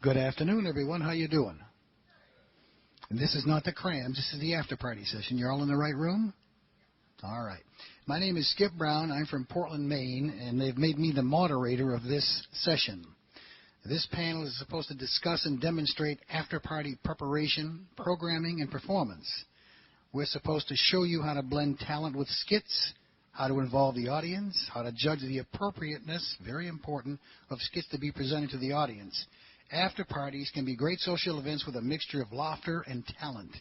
Good afternoon, everyone. How you doing? And this is not the crams. This is the after-party session. You're all in the right room? All right. My name is Skip Brown. I'm from Portland, Maine, and they've made me the moderator of this session. This panel is supposed to discuss and demonstrate after-party preparation, programming, and performance. We're supposed to show you how to blend talent with skits, how to involve the audience, how to judge the appropriateness, very important, of skits to be presented to the audience. After parties can be great social events with a mixture of laughter and talent.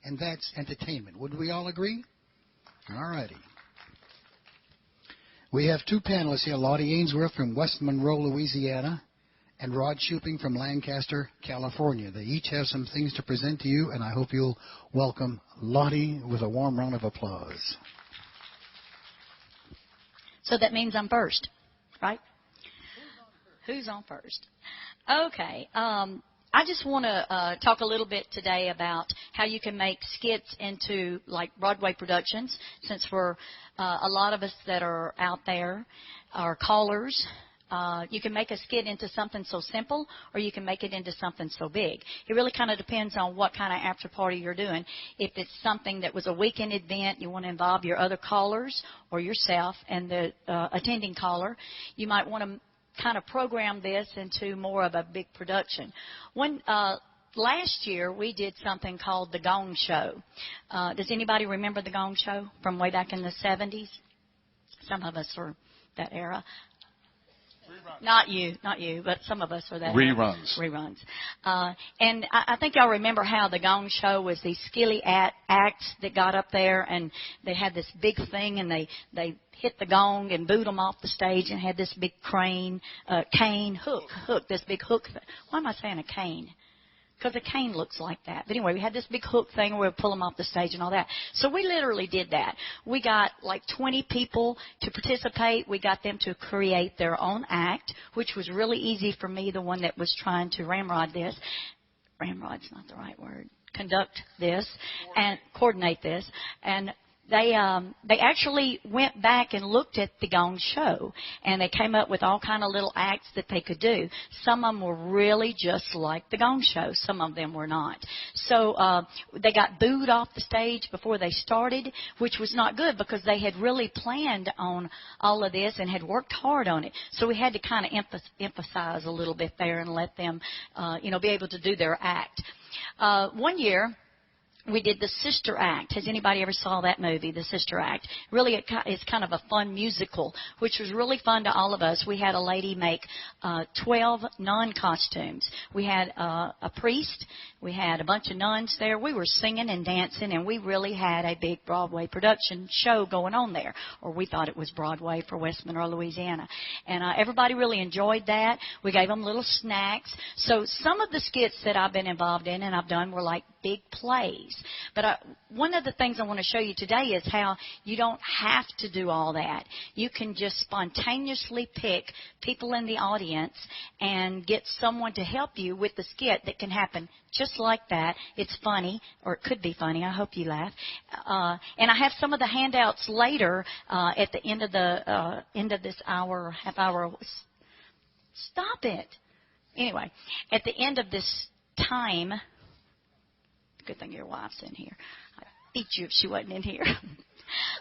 And that's entertainment. Would we all agree? All righty. We have two panelists here, Lottie Ainsworth from West Monroe, Louisiana, and Rod Shuping from Lancaster, California. They each have some things to present to you, and I hope you'll welcome Lottie with a warm round of applause. So that means I'm first, right? Who's on first? Okay. I just want to talk a little bit today about how you can make skits into like Broadway productions, since we're a lot of us that are out there are callers. You can make a skit into something so simple, or you can make it into something so big. It really kind of depends on what kind of after party you're doing. If it's something that was a weekend event, you want to involve your other callers or yourself and the attending caller, you might want to kind of program this into more of a big production. Last year, we did something called the Gong Show. Does anybody remember the Gong Show from way back in the 70s? Some of us are that era. Not you, but some of us are that. Reruns. Reruns. And I think y'all remember how the Gong Show was these skilly acts that got up there, and they had this big thing, and they hit the gong and booed them off the stage and had this big cane, this big hook. Why am I saying a cane? Because a cane looks like that. But anyway, we had this big hook thing where we would pull them off the stage and all that. So we literally did that. We got like 20 people to participate. We got them to create their own act, which was really easy for me, the one that was trying to ramrod this. Ramrod's not the right word. Conduct this and coordinate this. And they actually went back and looked at the Gong Show, and they came up with all kind of little acts that they could do. Some of them were really just like the Gong Show. Some of them were not. So they got booed off the stage before they started, which was not good because they had really planned on all of this and had worked hard on it. So we had to kind of emphasize a little bit there and let them, be able to do their act. One year, we did the Sister Act. Has anybody ever saw that movie, The Sister Act? Really, it's kind of a fun musical, which was really fun to all of us. We had a lady make 12 non-costumes. We had a priest. We had a bunch of nuns there. We were singing and dancing, and we really had a big Broadway production show going on there, or we thought it was Broadway for West Monroe, Louisiana. And everybody really enjoyed that. We gave them little snacks. So some of the skits that I've been involved in and I've done were like big plays. But one of the things I want to show you today is how you don't have to do all that. You can just spontaneously pick people in the audience and get someone to help you with the skit that can happen just like that. It's funny, or it could be funny. I hope you laugh. And I have some of the handouts later at the end of this hour, half hour. Stop it. Anyway, at the end of this time. Good thing your wife's in here. I'd beat you if she wasn't in here.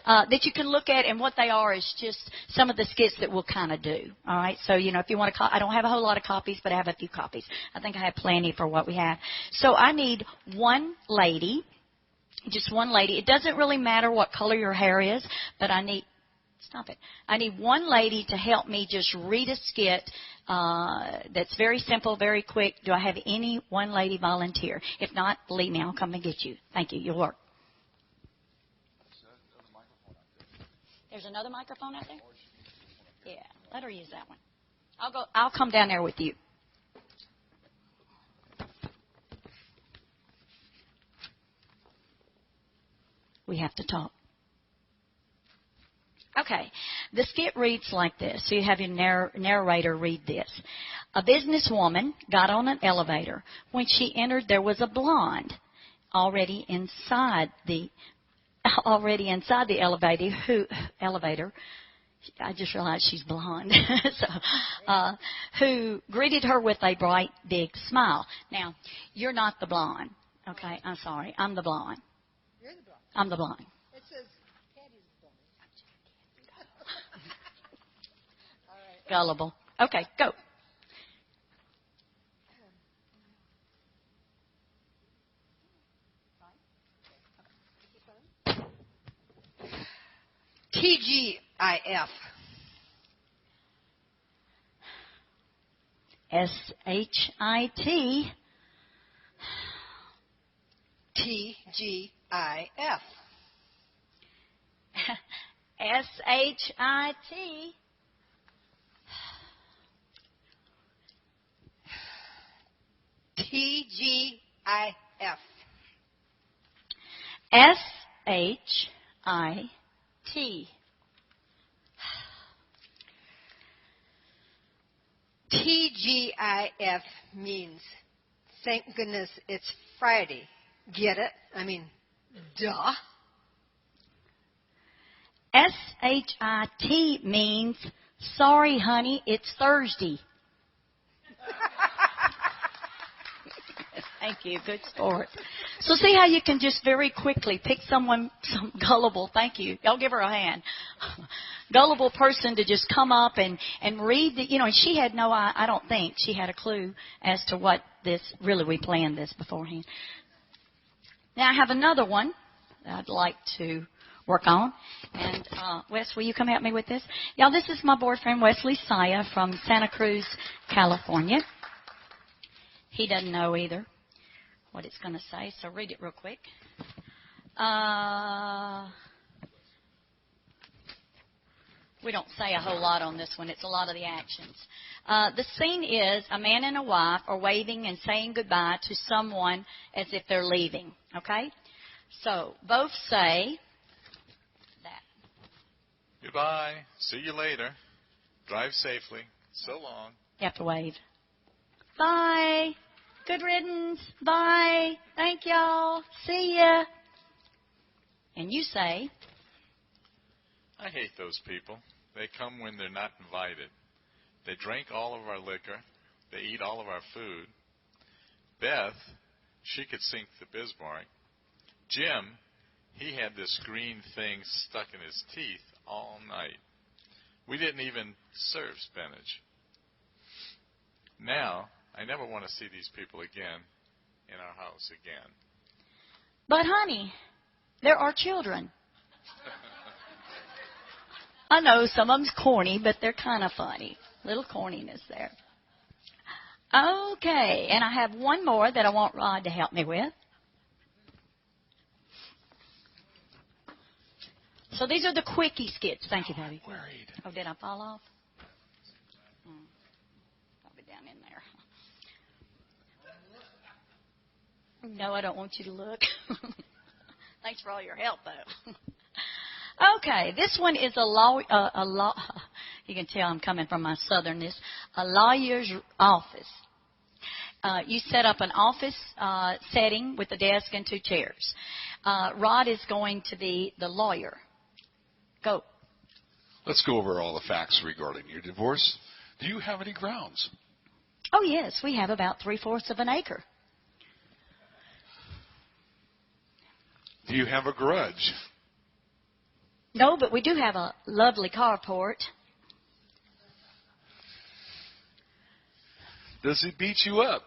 That you can look at, and what they are is just some of the skits that we'll kind of do. All right? So, if you want to I don't have a whole lot of copies, but I have a few copies. I think I have plenty for what we have. So I need one lady, just one lady. It doesn't really matter what color your hair is, but I need one lady to help me just read a skit that's very simple, very quick. Do I have any one lady volunteer? If not, believe me, I'll come and get you. Thank you. You'll work. There's another microphone out there? Yeah, let her use that one. I'll come down there with you. We have to talk. Okay, the skit reads like this. So you have your narrator read this. A businesswoman got on an elevator. When she entered, there was a blonde already inside the elevator I just realized she's blonde, who greeted her with a bright, big smile. Now, you're not the blonde, okay? I'm sorry. I'm the blonde. You're the blonde. I'm the blonde. It says Patty's blonde. All right. Gullible. Okay, go. TGIF. SHIT. TGIF. SHIT. TGIF. SHIT. TGIF means thank goodness it's Friday. Get it? I mean, duh. SHIT means sorry, honey, it's Thursday. Thank you. Good sport. So see how you can just very quickly pick some gullible, thank you. Y'all give her a hand. Gullible person to just come up and read the, and she had no, I don't think she had a clue as to what this, really we planned this beforehand. Now I have another one that I'd like to work on. And Wes, will you come help me with this? Y'all, this is my boyfriend, Wesley Saya from Santa Cruz, California. He doesn't know either what it's going to say, so read it real quick. We don't say a whole lot on this one. It's a lot of the actions. The scene is a man and a wife are waving and saying goodbye to someone as if they're leaving. Okay? So both say that. Goodbye. See you later. Drive safely. So long. You have to wave. Bye. Good riddance. Bye. Thank y'all. See ya. And you say, I hate those people. They come when they're not invited. They drink all of our liquor. They eat all of our food. Beth, she could sink the Bismarck. Jim, he had this green thing stuck in his teeth all night. We didn't even serve spinach. Now, I never want to see these people again in our house again. but honey, there are children. I know some of them's corny, but they're kind of funny. Little corniness there. Okay, and I have one more that I want Rod to help me with. So these are the quickie skits. Thank you, Debbie. Worried. Oh, did I fall off? Probably down in there. No, I don't want you to look. Thanks for all your help, though. Okay, this one is you can tell I'm coming from my southernness, a lawyer's office. You set up an office setting with a desk and 2 chairs. Rod is going to be the lawyer. Go. Let's go over all the facts regarding your divorce. Do you have any grounds? Oh, yes, we have about 3/4 of an acre. Do you have a grudge? No, but we do have a lovely carport. Does he beat you up?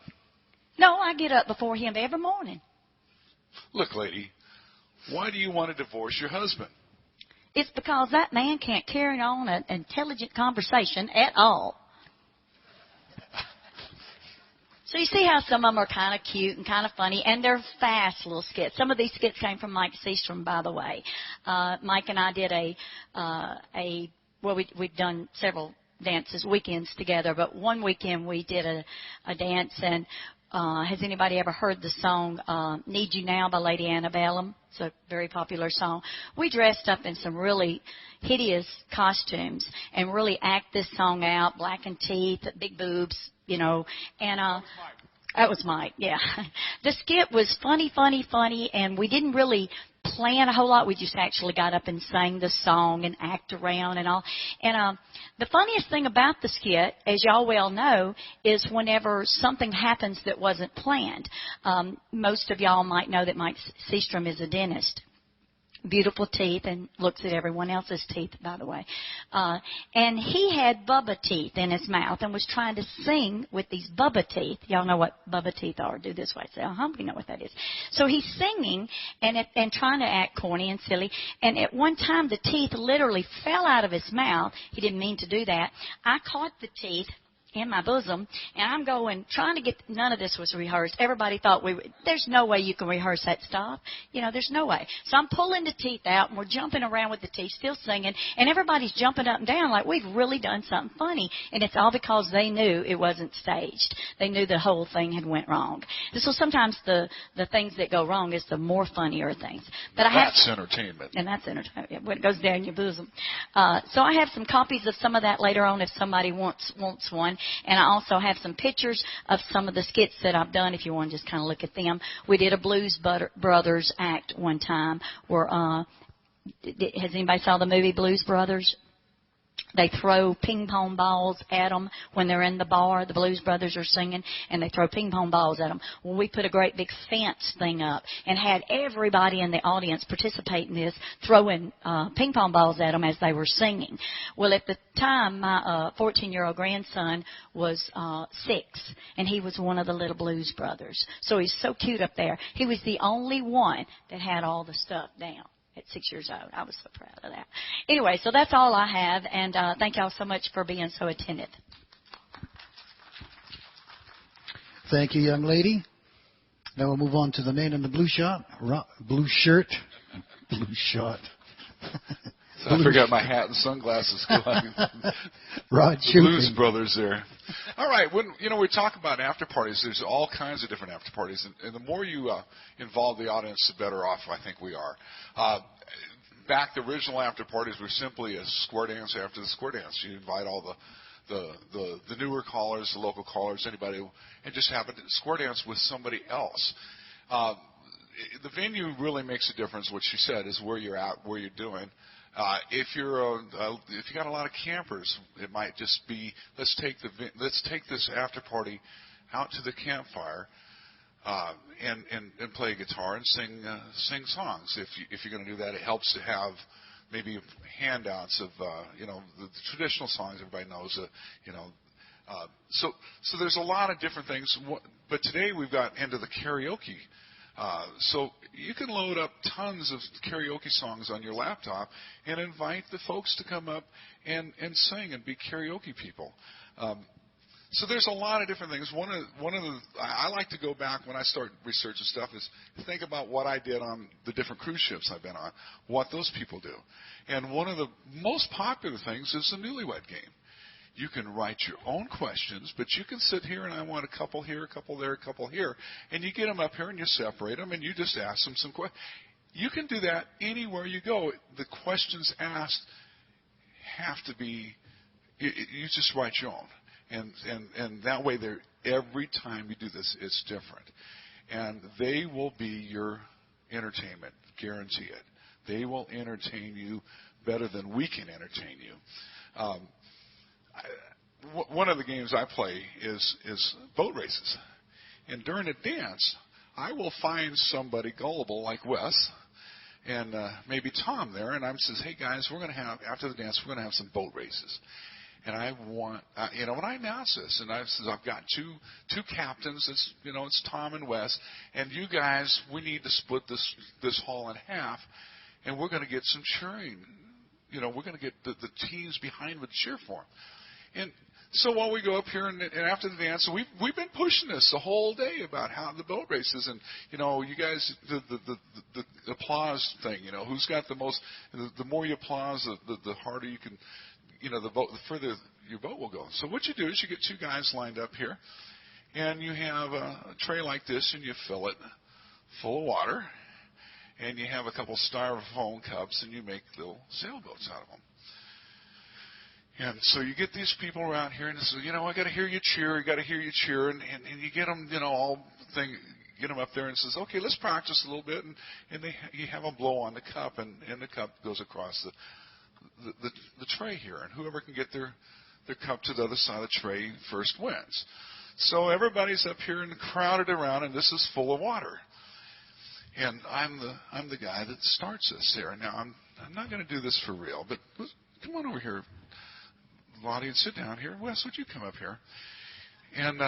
No, I get up before him every morning. Look, lady, why do you want to divorce your husband? It's because that man can't carry on an intelligent conversation at all. So you see how some of them are kind of cute and kind of funny, and they're fast little skits. Some of these skits came from Mike Seastrom, by the way. Mike and I did we've done several dances, weekends together, but one weekend we did a dance, and has anybody ever heard the song Need You Now by Lady Antebellum? It's a very popular song. We dressed up in some really hideous costumes and really act this song out, blackened teeth, big boobs, and That was Mike, yeah. The skit was funny, and we didn't really plan a whole lot. We just actually got up and sang the song and act around and all. And the funniest thing about the skit, as y'all well know, is whenever something happens that wasn't planned. Most of y'all might know that Mike Seastrom is a dentist. Beautiful teeth, and looks at everyone else's teeth, by the way. And he had bubba teeth in his mouth and was trying to sing with these bubba teeth. Y'all know what bubba teeth are. Do this way. Say, we know what that is. So he's singing and trying to act corny and silly. And at one time, the teeth literally fell out of his mouth. He didn't mean to do that. I caught the teeth in my bosom, and I'm going, trying to get, none of this was rehearsed. Everybody thought there's no way you can rehearse that stuff. There's no way. So I'm pulling the teeth out, and we're jumping around with the teeth, still singing, and everybody's jumping up and down like we've really done something funny. And it's all because they knew it wasn't staged. They knew the whole thing had went wrong. So sometimes the things that go wrong is the more funnier things. But that's entertainment. And that's entertainment, when it goes down your bosom. So I have some copies of some of that later on if somebody wants one. And I also have some pictures of some of the skits that I've done if you want to just kind of look at them. We did a Blues Brothers act one time where, has anybody saw the movie Blues Brothers? They throw ping pong balls at them when they're in the bar. The Blues Brothers are singing, and they throw ping pong balls at them. Well, we put a great big fence thing up and had everybody in the audience participate in this, throwing ping pong balls at them as they were singing. Well, at the time, my 14-year-old grandson was 6, and he was one of the little Blues Brothers. So he's so cute up there. He was the only one that had all the stuff down. At 6 years old. I was so proud of that. Anyway, so that's all I have, and thank y'all so much for being so attentive. Thank you, young lady. Now we'll move on to the man in the blue shirt. Blue shot. So I forgot my hat and sunglasses. Rod The Shuping. Blues Brothers there. All right, when we talk about after parties, there's all kinds of different after parties, and the more you involve the audience, the better off I think we are. Back the original after parties were simply a square dance after the square dance. You invite all the newer callers, the local callers, anybody, and just have a square dance with somebody else. The venue really makes a difference. What she said is where you're at, where you're doing. If you got a lot of campers, it might just be let's take this after party out to the campfire and play guitar and sing songs. If you're going to do that, it helps to have maybe handouts of the traditional songs everybody knows. So there's a lot of different things. But today we've got into the karaoke. So you can load up tons of karaoke songs on your laptop and invite the folks to come up and sing and be karaoke people. So there's a lot of different things. I like to go back when I start researching stuff is think about what I did on the different cruise ships I've been on, what those people do. And one of the most popular things is the newlywed game. You can write your own questions, but you can sit here and I want a couple here, a couple there, a couple here, and you get them up here and you separate them and you just ask them some questions. You can do that anywhere you go. The questions asked have to be, you just write your own. And that way every time you do this, it's different. And they will be your entertainment, guarantee it. They will entertain you better than we can entertain you. One of the games I play is boat races. And during a dance, I will find somebody gullible like Wes and maybe Tom there, and I says, hey, guys, we're going to have, after the dance, we're going to have some boat races. And I want, when I announce this, and I says, I've got two captains, it's Tom and Wes, and you guys, we need to split this hall in half, and we're going to get some cheering. We're going to get the teams behind with cheer for them. And so while we go up here and after the dance, we've been pushing this the whole day about how the boat races and you guys the applause thing. Who's got the most? The more you applause, the harder you can. The further your boat will go. So what you do is you get two guys lined up here, and you have a tray like this, and you fill it full of water, and you have a couple styrofoam cups, and you make little sailboats out of them. And so you get these people around here, and they say, I got to hear you cheer. I got to hear you cheer, and you get them, get them up there and says, okay, let's practice a little bit, and you have them blow on the cup, and the cup goes across the tray here, and whoever can get their cup to the other side of the tray first wins. So everybody's up here and crowded around, and this is full of water. And I'm the guy that starts this here. Now I'm not going to do this for real, but come on over here, Lottie, and sit down here. Wes, would you come up here? And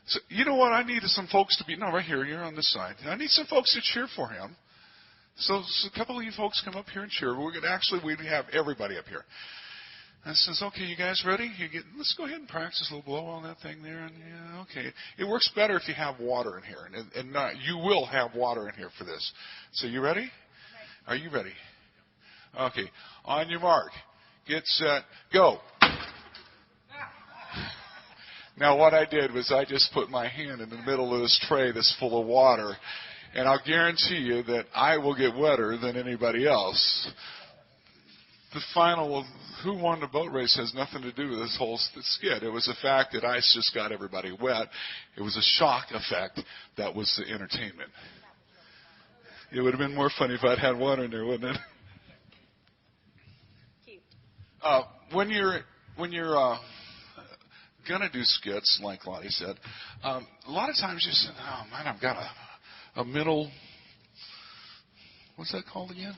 so you know what? I need some folks to be right here. You're on this side. I need some folks to cheer for him. So a couple of you folks come up here and cheer. We have everybody up here. And says, okay, you guys ready? Let's go ahead and practice a little blow on that thing there. And yeah, okay. It works better if you have water in here. And you will have water in here for this. So you ready? Are you ready? Okay. On your mark. Get set. Go. Now what I did was I just put my hand in the middle of this tray that's full of water. And I'll guarantee you that I will get wetter than anybody else. The final who won the boat race has nothing to do with this whole skit. It was the fact that ice just got everybody wet. It was a shock effect that was the entertainment. It would have been more funny if I'd had water in there, wouldn't it? Cute. When you're gonna do skits, like Lottie said, a lot of times you say, "Oh man, I've got a mental." What's that called again?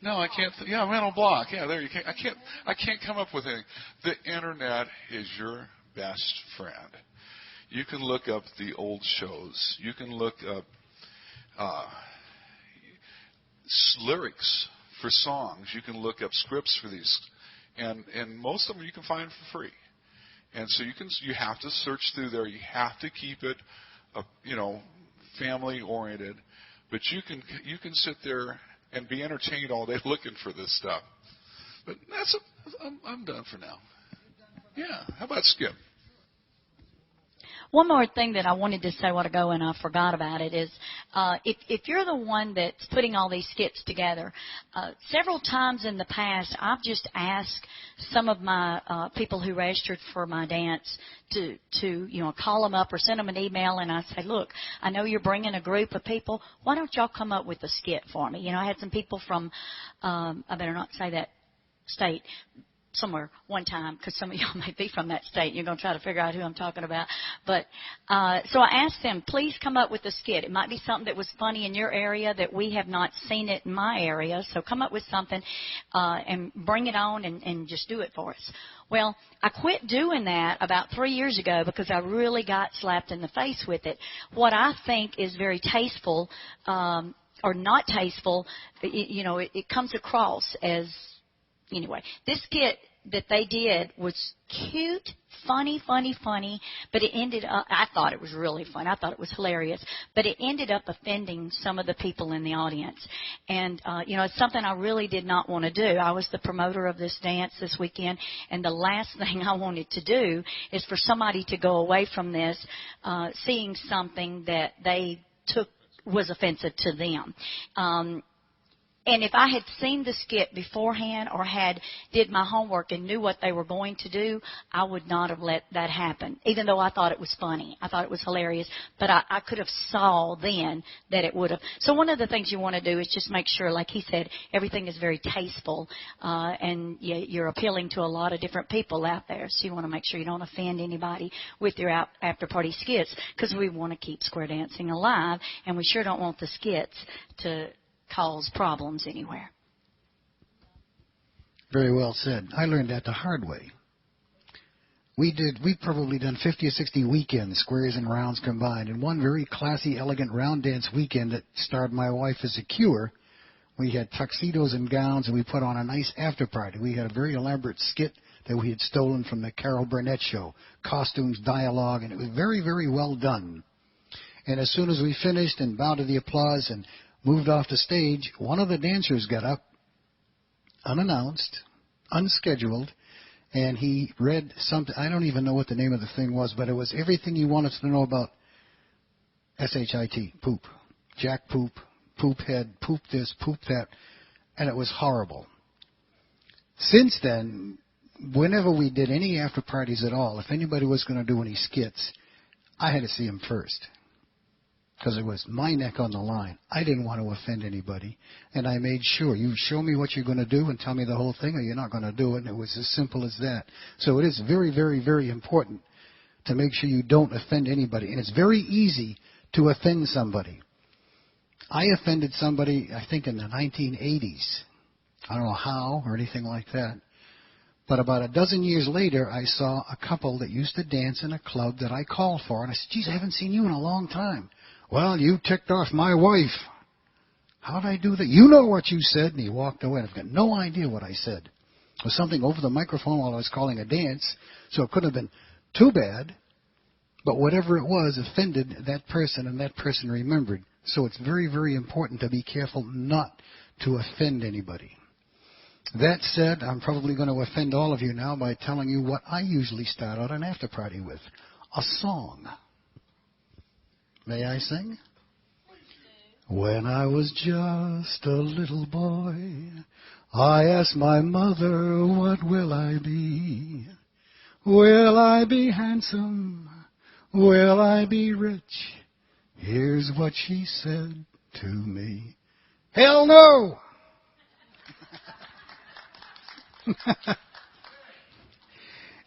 No, I can't. Mental block. Yeah, there you can. I can't come up with anything. The internet is your best friend. You can look up the old shows. You can look up lyrics for songs. You can look up scripts for these, and most of them you can find for free. And so you have to search through there. You have to keep it, family oriented. But you can sit there and be entertained all day looking for this stuff. But I'm done for now. Yeah. How about Skip? One more thing that I wanted to say a while ago, and I forgot about it, is if you're the one that's putting all these skits together, several times in the past, I've just asked some of my people who registered for my dance to call them up or send them an email, and I say, look, I know you're bringing a group of people. Why don't y'all come up with a skit for me? I had some people from, I better not say that state, somewhere one time, because some of y'all may be from that state. You're going to try to figure out who I'm talking about. But so I asked them, please come up with a skit. It might be something that was funny in your area that we have not seen it in my area. So come up with something and bring it on and just do it for us. Well, I quit doing that about 3 years ago because I really got slapped in the face with it. What I think is very tasteful or not tasteful, it comes across as, anyway, this skit that they did was cute, funny, but it ended up, I thought it was really fun. I thought it was hilarious, but it ended up offending some of the people in the audience. And, it's something I really did not want to do. I was the promoter of this dance this weekend, and the last thing I wanted to do is for somebody to go away from this seeing something that they took was offensive to them. And if I had seen the skit beforehand or did my homework and knew what they were going to do, I would not have let that happen, even though I thought it was funny. I thought it was hilarious. But I could have saw then that it would have. So one of the things you want to do is just make sure, like he said, everything is very tasteful. And you're appealing to a lot of different people out there. So you want to make sure you don't offend anybody with your after-party skits, because we want to keep square dancing alive. And we sure don't want the skits to cause problems anywhere. Very well said. I learned that the hard way. We've probably done 50 or 60 weekends, squares and rounds combined, and one very classy, elegant round dance weekend that starred my wife as a cure. We had tuxedos and gowns, and we put on a nice after party. We had a very elaborate skit that we had stolen from the Carol Burnett show, costumes, dialogue, and it was very, very well done. And as soon as we finished and bowed to the applause and moved off the stage, one of the dancers got up, unannounced, unscheduled, and he read something. I don't even know what the name of the thing was, but it was everything you wanted to know about SHIT, poop. Jack poop, poop head, poop this, poop that, and it was horrible. Since then, whenever we did any after parties at all, if anybody was going to do any skits, I had to see them first. Because it was my neck on the line. I didn't want to offend anybody. And I made sure, you show me what you're going to do and tell me the whole thing, or you're not going to do it. And it was as simple as that. So it is very, very, very important to make sure you don't offend anybody. And it's very easy to offend somebody. I offended somebody, I think, in the 1980s. I don't know how or anything like that. But about a dozen years later, I saw a couple that used to dance in a club that I called for. And I said, geez, I haven't seen you in a long time. Well, you ticked off my wife. How did I do that? You know what you said. And he walked away. I've got no idea what I said. It was something over the microphone while I was calling a dance, so it couldn't have been too bad. But whatever it was offended that person, and that person remembered. So it's very, very important to be careful not to offend anybody. That said, I'm probably going to offend all of you now by telling you what I usually start out an after party with. A song. May I sing? When I was just a little boy, I asked my mother, what will I be? Will I be handsome? Will I be rich? Here's what she said to me. Hell no!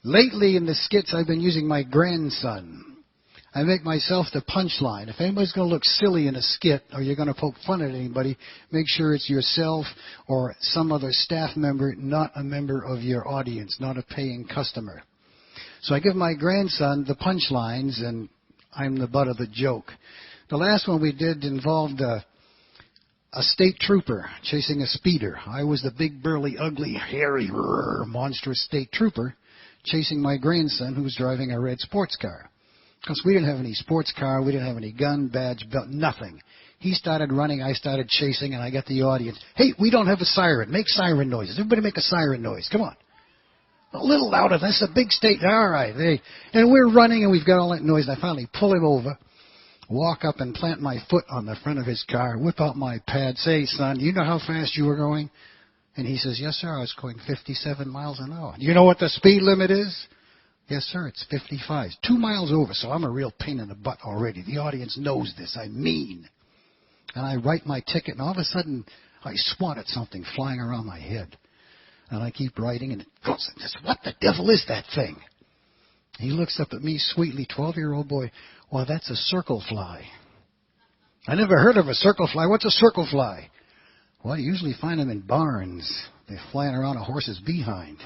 Lately in the skits, I've been using my grandson. I make myself the punchline. If anybody's going to look silly in a skit or you're going to poke fun at anybody, make sure it's yourself or some other staff member, not a member of your audience, not a paying customer. So I give my grandson the punchlines, and I'm the butt of the joke. The last one we did involved a state trooper chasing a speeder. I was the big, burly, ugly, hairy, monstrous state trooper chasing my grandson who was driving a red sports car. Because we didn't have any sports car, we didn't have any gun, badge, belt, nothing. He started running, I started chasing, and I got the audience. Hey, we don't have a siren. Make siren noises. Everybody make a siren noise. Come on. A little louder. That's a big state. All right. And we're running, and we've got all that noise. And I finally pull him over, walk up and plant my foot on the front of his car, whip out my pad, say, son, you know how fast you were going? And he says, yes, sir, I was going 57 miles an hour. You know what the speed limit is? Yes, sir, it's 55. 2 miles over, so I'm a real pain in the butt already. The audience knows this. I'm mean. And I write my ticket, and all of a sudden, I swat at something flying around my head. And I keep writing, and it goes, and says, what the devil is that thing? He looks up at me sweetly, 12-year-old boy. Well, that's a circle fly. I never heard of a circle fly. What's a circle fly? Well, you usually find them in barns. They're flying around a horse's behind.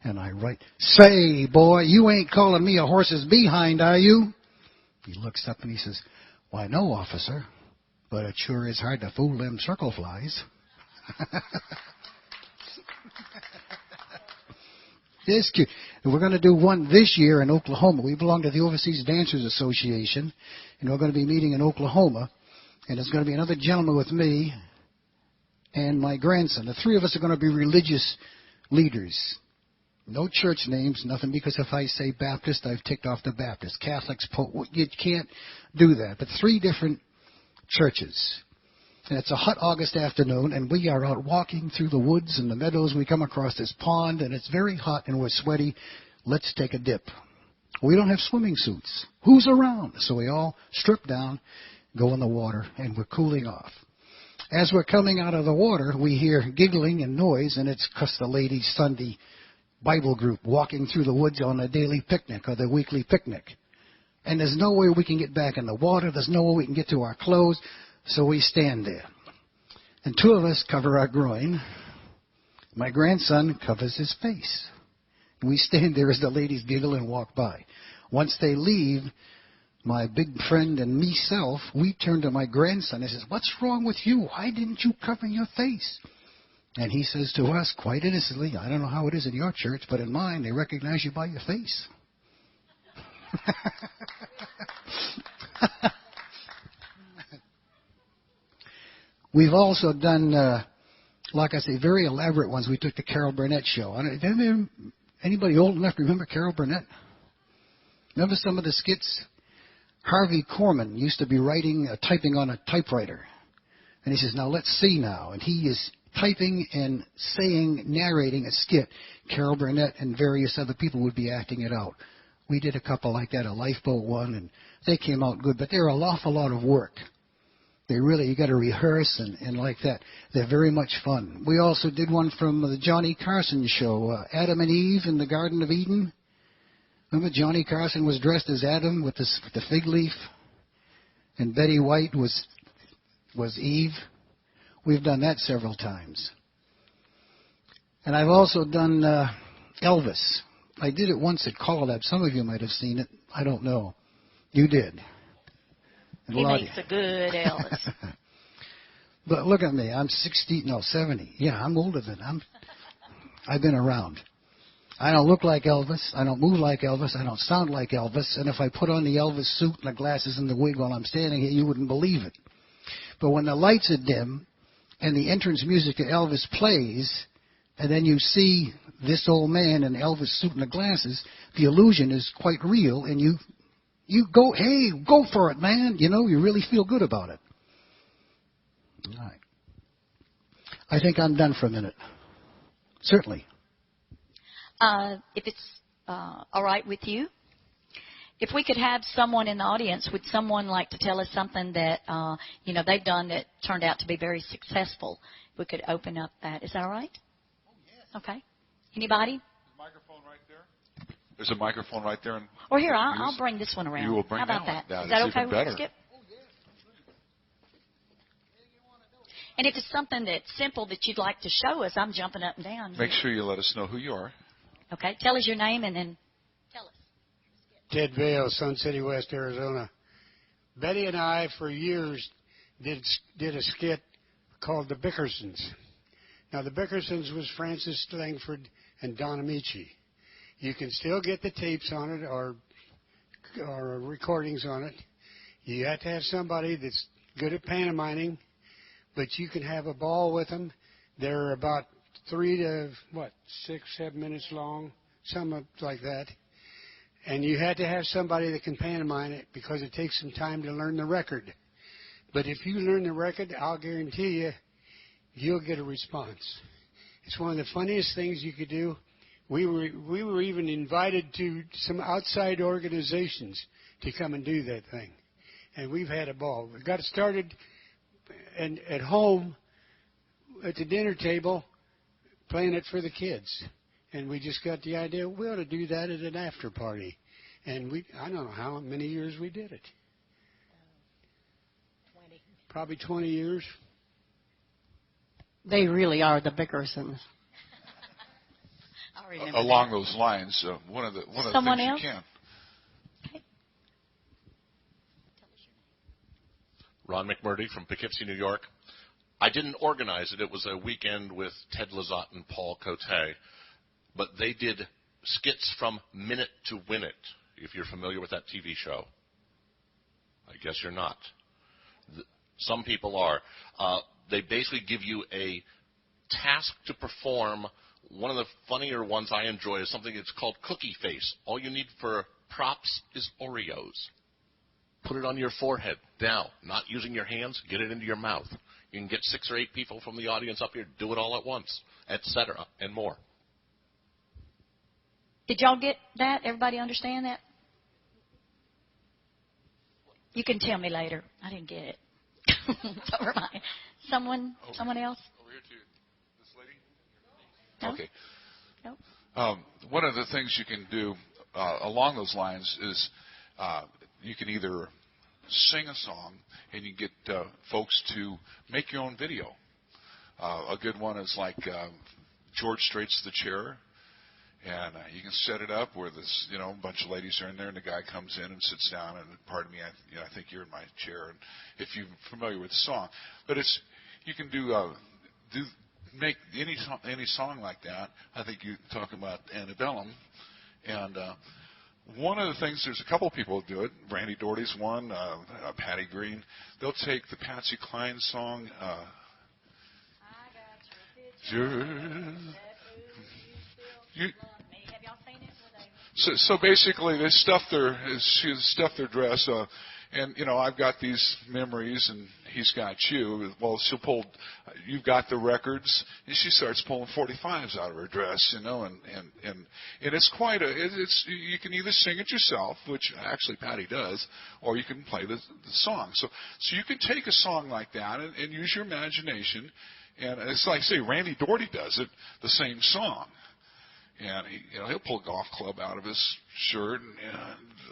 And I write, say, boy, you ain't calling me a horse's behind, are you? He looks up and he says, why, no, officer, but it sure is hard to fool them circle flies. It's cute. And we're going to do one this year in Oklahoma. We belong to the Overseas Dancers Association, and we're going to be meeting in Oklahoma. And there's going to be another gentleman with me and my grandson. The three of us are going to be religious leaders. No church names, nothing, because if I say Baptist, I've ticked off the Baptist. Catholics, you can't do that. But 3 different churches. And it's a hot August afternoon, and we are out walking through the woods and the meadows. We come across this pond, and it's very hot, and we're sweaty. Let's take a dip. We don't have swimming suits. Who's around? So we all strip down, go in the water, and we're cooling off. As we're coming out of the water, we hear giggling and noise, and it's because the ladies' Sunday Bible group walking through the woods on a daily picnic or their weekly picnic. And there's no way we can get back in the water. There's no way we can get to our clothes. So we stand there. And 2 of us cover our groin. My grandson covers his face. And we stand there as the ladies giggle and walk by. Once they leave, my big friend and myself, we turn to my grandson and says, what's wrong with you? Why didn't you cover your face? And he says to us, quite innocently, I don't know how it is in your church, but in mine, they recognize you by your face. We've also done, like I say, very elaborate ones. We took the Carol Burnett show. Anybody old enough to remember Carol Burnett? Remember some of the skits? Harvey Korman used to be typing on a typewriter. And he says, now let's see now. And he is typing and saying, narrating a skit. Carol Burnett and various other people would be acting it out. We did a couple like that, a lifeboat one, and they came out good, but they're an awful lot of work. They really, you got to rehearse and like that. They're very much fun. We also did one from the Johnny Carson show, Adam and Eve in the Garden of Eden. Remember Johnny Carson was dressed as Adam with the fig leaf, and Betty White was Eve. We've done that several times. And I've also done Elvis. I did it once at CALLERLAB. Some of you might have seen it. I don't know. You did. And he Lottie. makes a good Elvis. But look at me. I'm 70. Yeah, I'm older than I've been around. I don't look like Elvis. I don't move like Elvis. I don't sound like Elvis. And if I put on the Elvis suit and the glasses and the wig while I'm standing here, you wouldn't believe it. But when the lights are dim and the entrance music to Elvis plays, and then you see this old man in Elvis suit and the glasses, the illusion is quite real, and you go, hey, go for it, man. You know, you really feel good about it. All right. I think I'm done for a minute. Certainly. If it's all right with you, if we could have someone in the audience, would someone like to tell us something that they've done that turned out to be very successful? We could open up that. Is that all right? Oh, yes. Okay. Anybody? The microphone right there. There's a microphone right there. Or here, I'll bring this one around. You will bring How about that that? one. Is that That's okay even with better. you, Skip? And if it's something that's simple that you'd like to show us, I'm jumping up and down. Make sure you let us know who you are. Okay. Tell us your name and then tell us. Ted Vale, Sun City, West Arizona. Betty and I, for years, did a skit called The Bickersons. Now, The Bickersons was Francis Langford and Don Amici. You can still get the tapes on it or recordings on it. You have to have somebody that's good at pantomiming, but you can have a ball with them. They're about 3 to, 6, 7 minutes long, something like that. And you had to have somebody that can pantomime it because it takes some time to learn the record. But if you learn the record, I'll guarantee you, you'll get a response. It's one of the funniest things you could do. We were even invited to some outside organizations to come and do that thing. And we've had a ball. We got started and at home at the dinner table playing it for the kids. And we just got the idea, we ought to do that at an after party. And I don't know how many years we did it. 20. Probably 20 years. They really are the Bickersons. Along those lines, one of the things else? you can. Okay. Ron McMurdy from Poughkeepsie, New York. I didn't organize it. It was a weekend with Ted Lizotte and Paul Cote, but they did skits from Minute to Win It, if you're familiar with that TV show. I guess you're not. Some people are. They basically give you a task to perform. One of the funnier ones I enjoy is something that's called Cookie Face. All you need for props is Oreos. Put it on your forehead. Now, not using your hands, get it into your mouth. You can get 6 or 8 people from the audience up here, do it all at once, etc., and more. Did y'all get that? Everybody understand that? You can tell me later. I didn't get it. Never mind. Someone else? Over here to this lady. No? Okay. No? One of the things you can do along those lines is you can either sing a song and you get folks to make your own video. A good one is like George Strait's The Chair. And you can set it up where this, a bunch of ladies are in there, and the guy comes in and sits down, and pardon me, I think you're in my chair. And if you're familiar with the song, but you can make any song like that. I think you talk about Antebellum, and one of the things, there's a couple of people who do it. Randy Doherty's one, Patty Green. They'll take the Patsy Cline song. So basically, they stuff their dress. And, I've got these memories, and he's got you. Well, you've got the records, and she starts pulling 45s out of her dress, and it's quite you can either sing it yourself, which actually Patty does, or you can play the song. So you can take a song like that and use your imagination, and it's like, say, Randy Doherty does it, the same song. And he'll pull a golf club out of his shirt and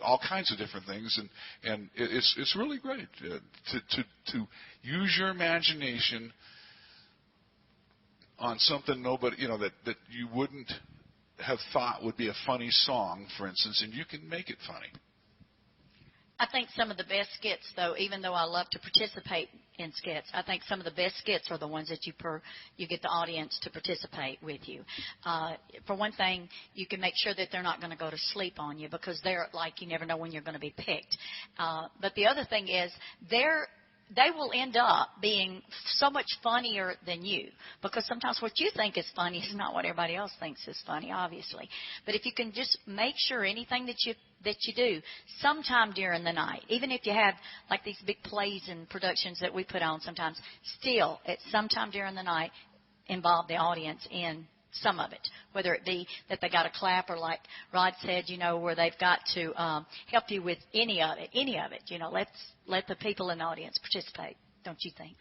all kinds of different things, and it's really great to use your imagination on something that you wouldn't have thought would be a funny song, for instance, and you can make it funny. I think some of the best skits, though, even though I love to participate in skits, I think some of the best skits are the ones that you get the audience to participate with you. For one thing, you can make sure that they're not going to go to sleep on you because they're like you never know when you're going to be picked. But the other thing is they will end up being so much funnier than you because sometimes what you think is funny is not what everybody else thinks is funny, obviously. But if you can just make sure anything that you do sometime during the night, even if you have like these big plays and productions that we put on sometimes, still at sometime during the night involve the audience in some of it, whether it be that they got to clap or like Rod said, where they've got to help you with any of it. Let the people in the audience participate, don't you think?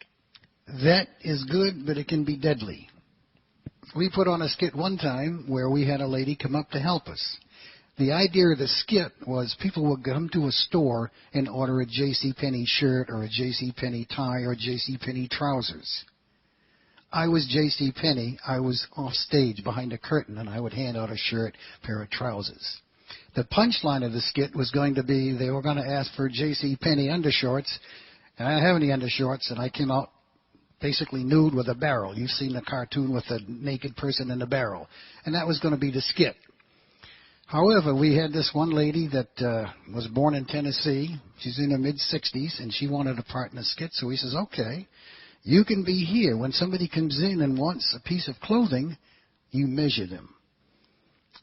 That is good, but it can be deadly. We put on a skit one time where we had a lady come up to help us. The idea of the skit was people would come to a store and order a JCPenney shirt or a JCPenney tie or JCPenney trousers. I was JCPenney. I was off stage behind a curtain, and I would hand out a shirt, pair of trousers. The punchline of the skit was going to be they were going to ask for JCPenney undershorts, and I didn't have any undershorts, and I came out basically nude with a barrel. You've seen the cartoon with a naked person in a barrel, and that was going to be the skit. However, we had this one lady that was born in Tennessee. She's in her mid-60s, and she wanted a part in the skit, so he says, okay, you can be here. When somebody comes in and wants a piece of clothing, you measure them.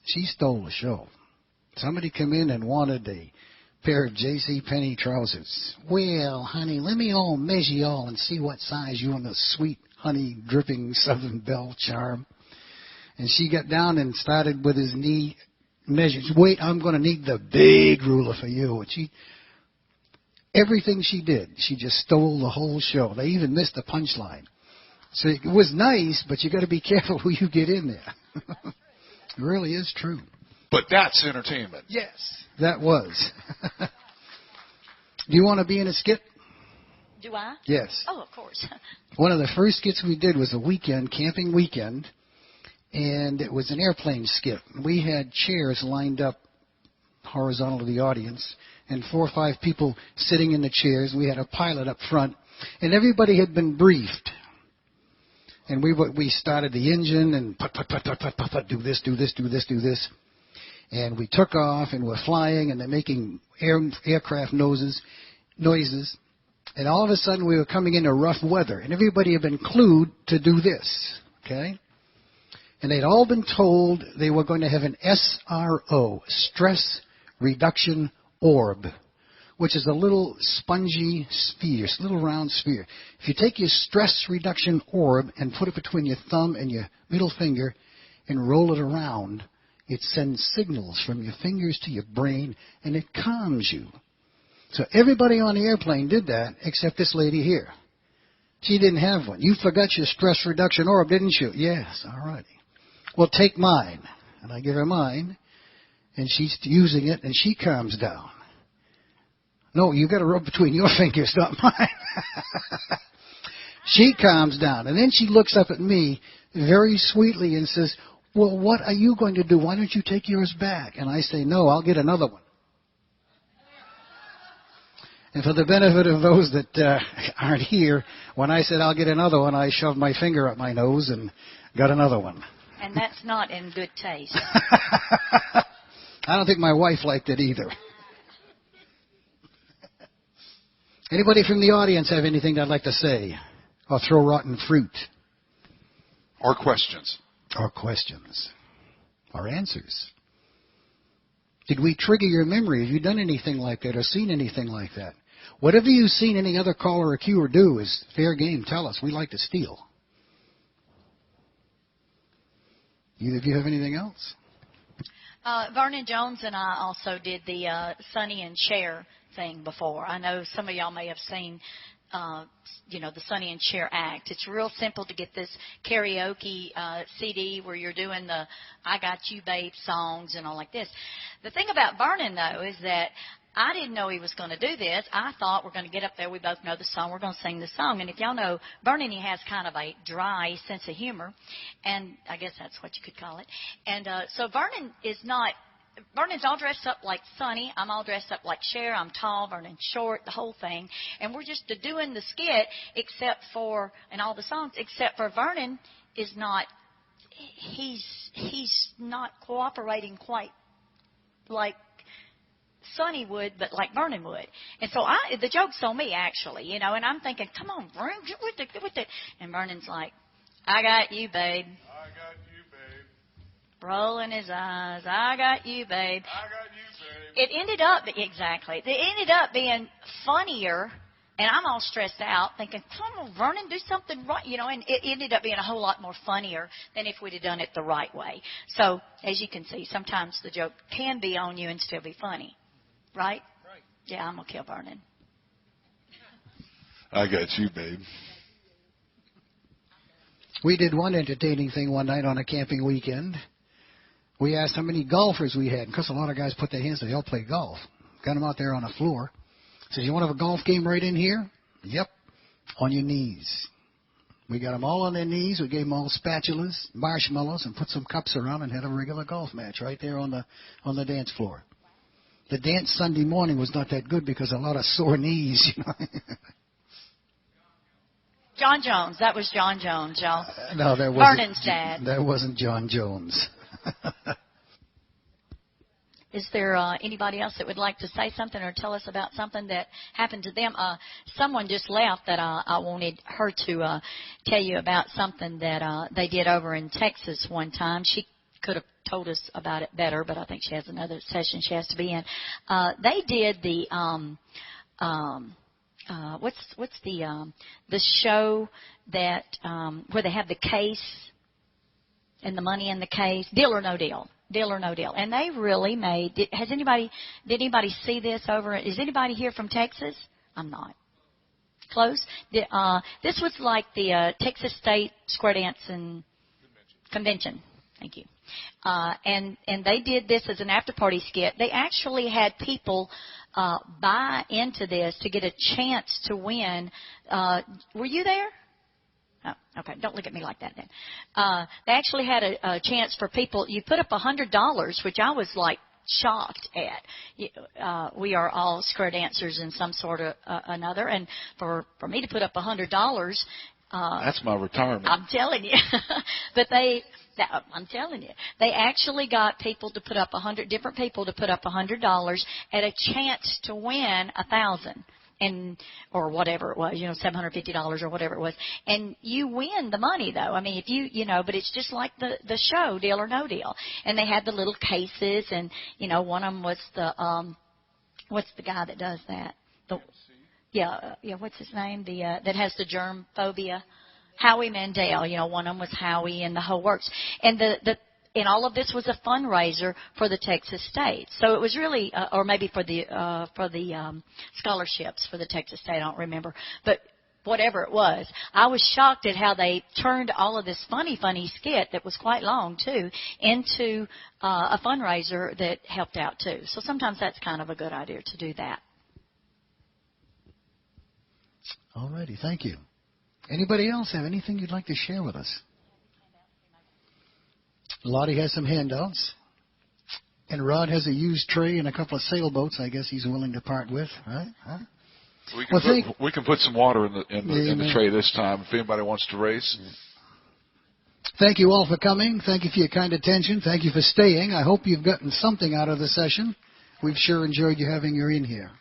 She stole the show. Somebody come in and wanted a pair of JCPenney trousers. Well, honey, let me all measure you all and see what size you want, the sweet, honey, dripping Southern Belle charm. And she got down and started with his knee measures. Wait, I'm going to need the big ruler for you. And everything she did, she just stole the whole show. They even missed the punchline. So it was nice, but you got to be careful who you get in there. It really is true. But that's entertainment. Yes, that was. Do you want to be in a skit? Do I? Yes. Oh, of course. One of the first skits we did was a weekend, camping weekend, and it was an airplane skit. We had chairs lined up horizontal to the audience, and 4 or 5 people sitting in the chairs. We had a pilot up front, and everybody had been briefed. And we started the engine and put, do this, do this, do this, do this. And we took off, and we're flying, and they're making aircraft noises. And all of a sudden, we were coming into rough weather, and everybody had been clued to do this, okay? And they'd all been told they were going to have an SRO, stress reduction orb, which is a little spongy sphere, a little round sphere. If you take your stress reduction orb and put it between your thumb and your middle finger and roll it around, it sends signals from your fingers to your brain, and it calms you. So everybody on the airplane did that except this lady here. She didn't have one. You forgot your stress reduction orb, didn't you? Yes, all righty. Well, take mine. And I give her mine, and she's using it, and she calms down. No, you got to rub between your fingers, not mine. She calms down, and then she looks up at me very sweetly and says, well, what are you going to do? Why don't you take yours back? And I say, no, I'll get another one. And for the benefit of those that aren't here, when I said I'll get another one, I shoved my finger up my nose and got another one. And that's not in good taste. I don't think my wife liked it either. Anybody from the audience have anything they'd like to say? Or throw rotten fruit? Or questions? Or questions. Or answers. Did we trigger your memory? Have you done anything like that or seen anything like that? Whatever you've seen any other caller or cuer do is fair game. Tell us. We like to steal. Either of you have anything else? Vernon Jones and I also did the Sonny and Cher thing before. I know some of y'all may have seen, the Sonny and Cher act. It's real simple to get this karaoke CD where you're doing the I Got You Babe songs and all like this. The thing about Vernon, though, is that I didn't know he was going to do this. I thought we're going to get up there. We both know the song. We're going to sing the song. And if y'all know, Vernon, he has kind of a dry sense of humor. And I guess that's what you could call it. And so Vernon's all dressed up like Sonny. I'm all dressed up like Cher. I'm tall. Vernon's short, the whole thing. And we're just doing the skit and all the songs, except for Vernon is not, he's not cooperating quite like Sonny would, but like Vernon would. And so the joke's on me, actually, and I'm thinking, come on, Vernon, get with the. And Vernon's like, I got you, babe. I got you, babe. Rolling his eyes, I got you, babe. I got you, babe. It ended up being funnier, and I'm all stressed out, thinking, come on, Vernon, do something right, and it ended up being a whole lot more funnier than if we'd have done it the right way. So, as you can see, sometimes the joke can be on you and still be funny. Right? Right. Yeah, I'm going to kill Vernon. I got you, babe. We did one entertaining thing one night on a camping weekend. We asked how many golfers we had, because a lot of guys put their hands up. They all play golf. Got them out there on the floor. Says, you want to have a golf game right in here? Yep. On your knees. We got them all on their knees. We gave them all spatulas, marshmallows, and put some cups around and had a regular golf match right there on the dance floor. The dance Sunday morning was not that good because a lot of sore knees, John Jones. That was John Jones, y'all. No, that wasn't. Vernon's dad. That wasn't John Jones. Is there anybody else that would like to say something or tell us about something that happened to them? Someone just left that I wanted her to tell you about something that they did over in Texas one time. She could have told us about it better, but I think she has another session she has to be in. They did the what's the show that where they have the case and the money in the case, Deal or No Deal. Deal or No Deal. And they really made. Did anybody see this over? Is anybody here from Texas? I'm not. Close. This was like the Texas State Square Dance and Convention. Thank you. And they did this as an after-party skit. They actually had people buy into this to get a chance to win. Were you there? Oh, okay. Don't look at me like that then. They actually had a chance for people. You put up $100, which I was like shocked at. We are all square dancers in some sort of another. And for me to put up $100. That's my retirement. I'm telling you. But I'm telling you, they actually got people to put up different people to put up $100 at a chance to win $1,000 or whatever it was, $750 or whatever it was, and you win the money though. I mean, if but it's just like the show Deal or No Deal, and they had the little cases, and one of them was what's the guy that does that? What's his name? That has the germ phobia. Howie Mandel, one of them was Howie and the whole works. And and all of this was a fundraiser for the Texas State. So it was really, or maybe for the scholarships for the Texas State. I don't remember. But whatever it was, I was shocked at how they turned all of this funny skit that was quite long too into a fundraiser that helped out too. So sometimes that's kind of a good idea to do that. All righty, thank you. Anybody else have anything you'd like to share with us? Lottie has some handouts. And Rod has a used tray and a couple of sailboats I guess he's willing to part with, right? Huh? We can put some water in the tray this time if anybody wants to race. Thank you all for coming. Thank you for your kind attention. Thank you for staying. I hope you've gotten something out of the session. We've sure enjoyed you having you in here.